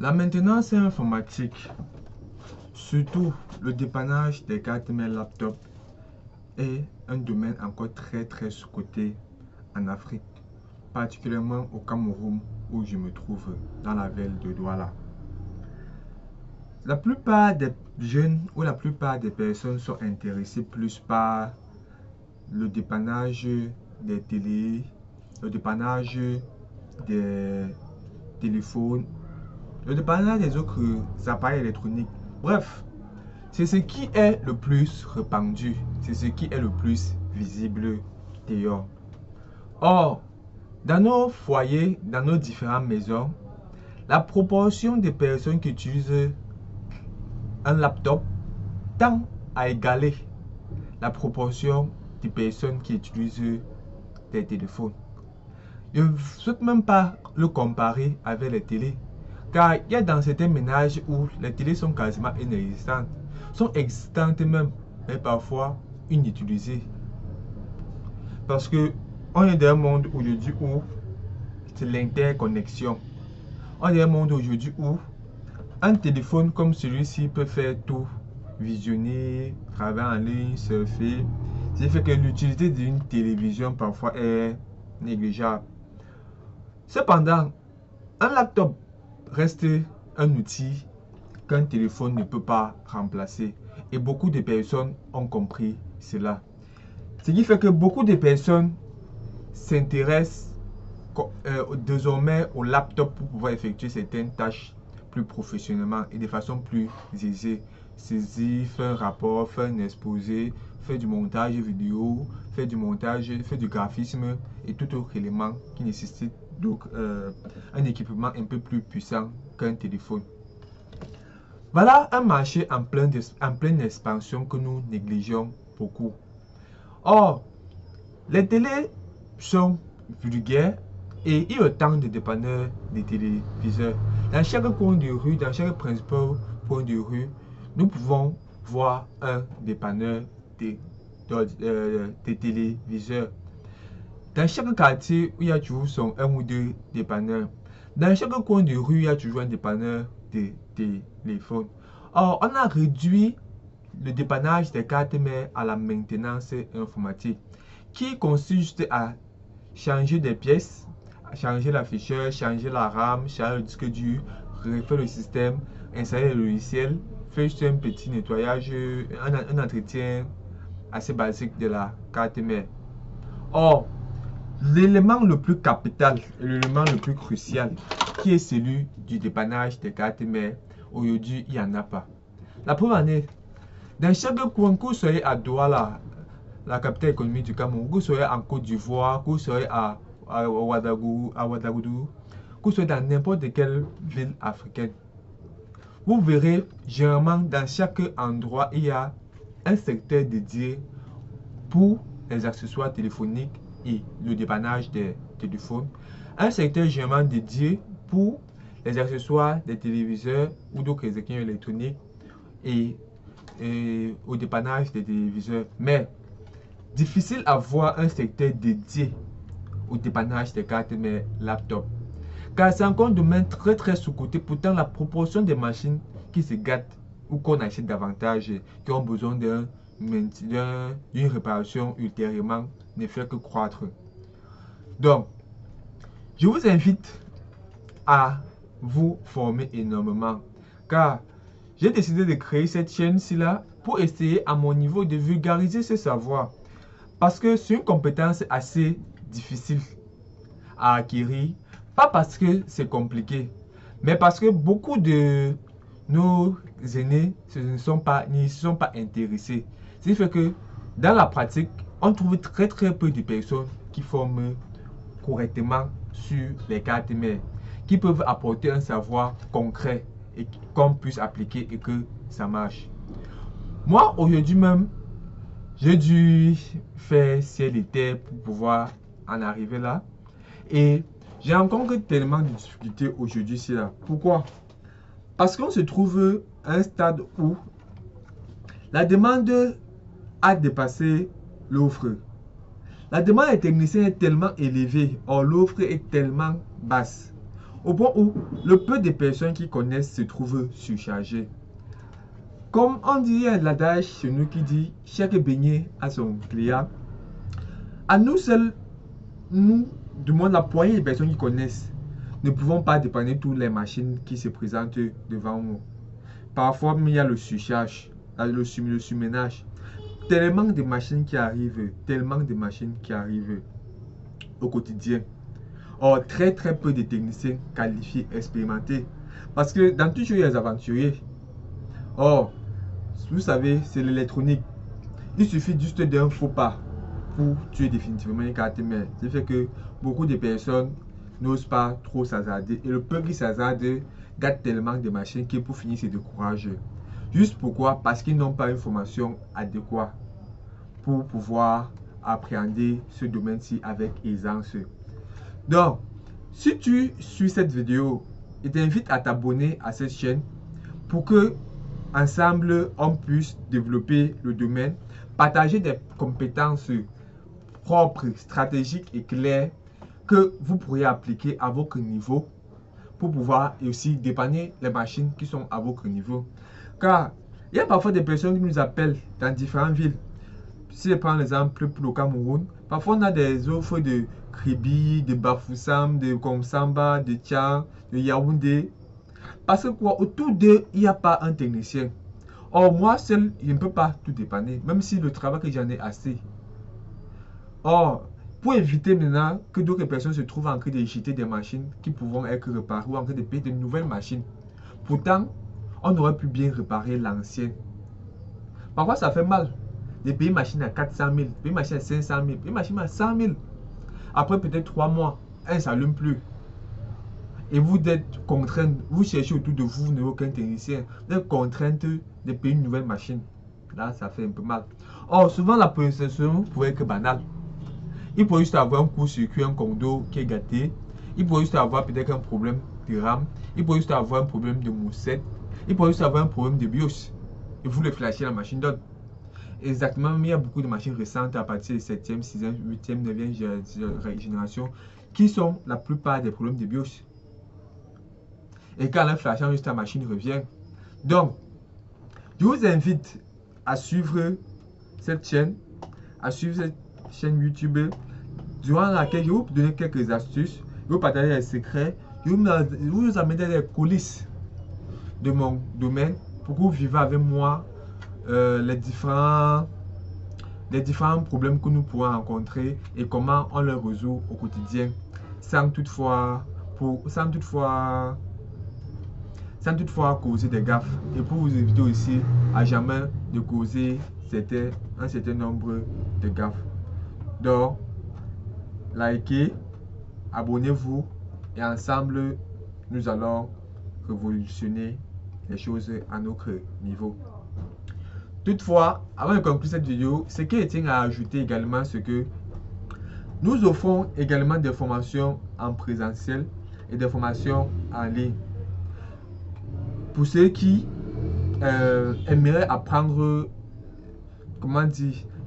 La maintenance informatique, surtout le dépannage des cartes mères laptop, est un domaine encore très sous-coté en Afrique, particulièrement au Cameroun où je me trouve dans la ville de Douala. La plupart des jeunes ou la plupart des personnes sont intéressées plus par le dépannage des télés, le dépannage des téléphones, le dépannage des autres appareils électroniques. Bref, c'est ce qui est le plus répandu, c'est ce qui est le plus visible dehors. Or, dans nos foyers, dans nos différentes maisons, la proportion des personnes qui utilisent un laptop tend à égaler la proportion des personnes qui utilisent des téléphones. Je ne souhaite même pas le comparer avec les télés, car il y a dans certains ménages où les télés sont quasiment inexistantes, sont existantes même, mais parfois inutilisées. Parce que on est dans un monde aujourd'hui où c'est l'interconnexion. On est dans un monde aujourd'hui où un téléphone comme celui-ci peut faire tout, visionner, travailler en ligne, surfer. Ce qui fait que l'utilité d'une télévision parfois est négligeable. Cependant, un laptop reste un outil qu'un téléphone ne peut pas remplacer. Et beaucoup de personnes ont compris cela. Ce qui fait que beaucoup de personnes s'intéressent désormais au laptop pour pouvoir effectuer certaines tâches plus professionnellement et de façon plus aisée. Saisir, faire un rapport, faire un exposé, faire du montage vidéo, faire du montage, faire du graphisme et tout autre élément qui nécessite donc un équipement un peu plus puissant qu'un téléphone. Voilà un marché en pleine expansion que nous négligeons beaucoup. Or, les télés sont vulgaires et il y a autant de dépanneurs de téléviseurs. Dans chaque coin de rue, dans chaque principal point de rue, nous pouvons voir un dépanneur de téléviseurs. Dans chaque quartier, il y a toujours un ou deux dépanneurs. Dans chaque coin de rue, il y a toujours un dépanneur de téléphone. Or, on a réduit le dépannage des cartes mères à la maintenance informatique, qui consiste à changer des pièces, changer l'afficheur, changer la RAM, changer le disque dur, refaire le système, installer le logiciel, faire juste un petit nettoyage, un entretien assez basique de la carte mère. Or, l'élément le plus capital, l'élément le plus crucial, qui est celui du dépannage des cartes mères, aujourd'hui, il n'y en a pas. La preuve en est, dans chaque coin, que vous soyez à Douala, la capitale économique du Cameroun, que vous soyez en Côte d'Ivoire, que vous soyez à Ouagadougou, que vous soyez dans n'importe quelle ville africaine, vous verrez généralement dans chaque endroit, il y a un secteur dédié pour les accessoires téléphoniques et le dépannage des téléphones, un secteur généralement dédié pour les accessoires des téléviseurs ou d'autres équipements électroniques et au dépannage des téléviseurs. Mais difficile à voir un secteur dédié au dépannage des cartes mères laptop, car c'est encore un domaine très sous-coté. Pourtant, la proportion des machines qui se gâtent ou qu'on achète davantage, qui ont besoin d'une réparation ultérieurement, ne fait que croître. Donc, je vous invite à vous former énormément, car j'ai décidé de créer cette chaîne-ci là pour essayer à mon niveau de vulgariser ce savoir, parce que c'est une compétence assez difficile à acquérir, pas parce que c'est compliqué, mais parce que beaucoup de nos aînés n'y se sont pas intéressés. Ce qui fait que dans la pratique, on trouve très peu de personnes qui forment correctement sur les cartes mères, qui peuvent apporter un savoir concret et qu'on puisse appliquer et que ça marche. Moi, aujourd'hui même, j'ai dû faire ciel et terre pour pouvoir en arriver là. Et j'ai encore tellement de difficultés aujourd'hui là. Pourquoi? Parce qu'on se trouve à un stade où la demande a dépassé l'offre. La demande des techniciens est tellement élevée, or l'offre est tellement basse. Au point où le peu de personnes qui connaissent se trouvent surchargées. Comme on dit, il y a l'adage chez nous qui dit chaque beignet a son client. À nous seuls, nous, du moins la poignée de personnes qui connaissent, ne pouvons pas dépanner toutes les machines qui se présentent devant nous. Parfois, il y a le surcharge, le surménage. Tellement de machines qui arrivent, au quotidien. Or, très peu de techniciens qualifiés, expérimentés. Parce que dans toujours, il y a les aventuriers. Or, vous savez, c'est l'électronique. Il suffit juste d'un faux pas pour tuer définitivement une carte mère. Ce qui fait que beaucoup de personnes n'osent pas trop s'hasarder. Et le peu qui s'hasarde gâte tellement de machines que pour finir, se découragent. Juste pourquoi? Parce qu'ils n'ont pas une formation adéquate pour pouvoir appréhender ce domaine-ci avec aisance. Donc, si tu suis cette vidéo, je t'invite à t'abonner à cette chaîne pour que ensemble on puisse développer le domaine, partager des compétences propres, stratégiques et claires que vous pourriez appliquer à votre niveau pour pouvoir aussi dépanner les machines qui sont à votre niveau. Car il y a parfois des personnes qui nous appellent dans différentes villes. Si je prends l'exemple pour le Cameroun, parfois on a des offres de Kribi, de Bafoussam, de Komsamba, de Tchang, de Yaoundé. Parce que quoi, autour d'eux, il n'y a pas un technicien. Or, moi seul, je ne peux pas tout dépanner, même si le travail que j'en ai assez. Or, pour éviter maintenant que d'autres personnes se trouvent en train de jeter des machines qui pourront être réparées ou en train de payer de nouvelles machines. Pourtant, on aurait pu bien réparer l'ancienne. Parfois, ça fait mal de payer une machine à 400 000, payer une machine à 500 000, payer une machine à 100 000. Après peut-être 3 mois, elle ne s'allume plus. Et vous êtes contraint, vous cherchez autour de vous, vous n'avez aucun technicien, vous êtes contrainte de payer une nouvelle machine. Là, ça fait un peu mal. Or, souvent, la procession pourrait être banale. Il pourrait juste avoir un court-circuit, un condo qui est gâté. Il pourrait juste avoir peut-être un problème de RAM. Il pourrait juste avoir un problème de moussette. Il pourrait juste avoir un problème de BIOS. Et vous le flashez, la machine donne. Exactement, mais il y a beaucoup de machines récentes à partir de 7e, 6e, 8e, 9e génération qui sont la plupart des problèmes de BIOS. Et quand le flashant, juste la machine revient. Donc, je vous invite à suivre cette chaîne, YouTube, durant laquelle je vais vous donner quelques astuces, je vais vous partager les secrets, je vais vous amener les coulisses de mon domaine pour que vous vivez avec moi les différents problèmes que nous pourrons rencontrer et comment on les résout au quotidien sans toutefois causer des gaffes et pour vous éviter aussi à jamais de causer un certain nombre de gaffes. Donc, likez, abonnez-vous et ensemble, nous allons révolutionner les choses à notre niveau. Toutefois, avant de conclure cette vidéo, ce qui est à ajouter également, c'est que nous offrons également des formations en présentiel et des formations en ligne. Pour ceux qui aimeraient apprendre,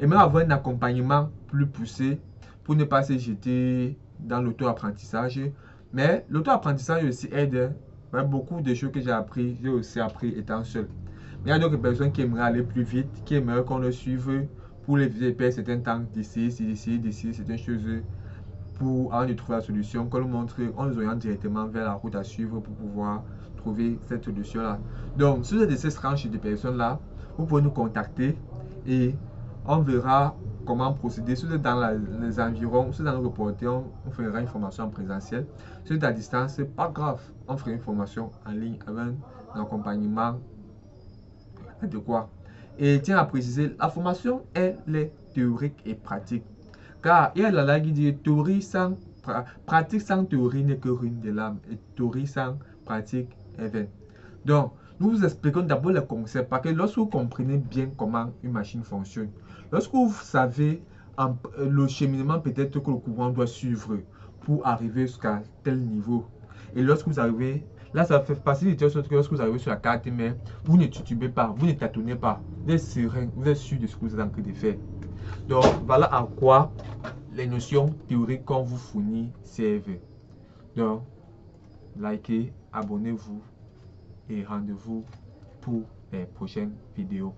aimeraient avoir un accompagnement plus poussé pour ne pas se jeter dans l'auto-apprentissage. Mais l'auto-apprentissage aussi aide. Beaucoup de choses que j'ai aussi appris étant seul. Mais il y a d'autres personnes qui aimeraient aller plus vite, qui aimeraient qu'on le suive pour les perdre certains temps d'essayer certaines choses pour avant de trouver la solution, qu'on nous montre, on nous oriente directement vers la route à suivre pour pouvoir trouver cette solution là. Donc, si vous êtes de ces tranches de personnes là, vous pouvez nous contacter et on verra comment procéder. Si vous êtes dans les environs, si vous êtes dans nos reporters, on fera une formation en présentiel. Si vous êtes à distance, pas grave, on fera une formation en ligne avec un accompagnement adéquat. Et tiens à préciser, la formation, elle est théorique et pratique. Car il y a la loi qui dit pratique sans théorie n'est que ruine de l'âme. Et théorie sans pratique est vaine. Donc, nous vous expliquons d'abord les concepts. Parce que lorsque vous comprenez bien comment une machine fonctionne, lorsque vous savez le cheminement peut-être que le courant doit suivre pour arriver jusqu'à tel niveau. Et lorsque vous arrivez, là ça fait partie de telle sorte que lorsque vous arrivez sur la carte mère, vous ne titubez pas, vous ne tâtonnez pas. Vous êtes serein, vous êtes sûr de ce que vous êtes en train de faire. Donc voilà à quoi les notions théoriques qu'on vous fournit servent. Donc, likez, abonnez-vous et rendez-vous pour les prochaines vidéos.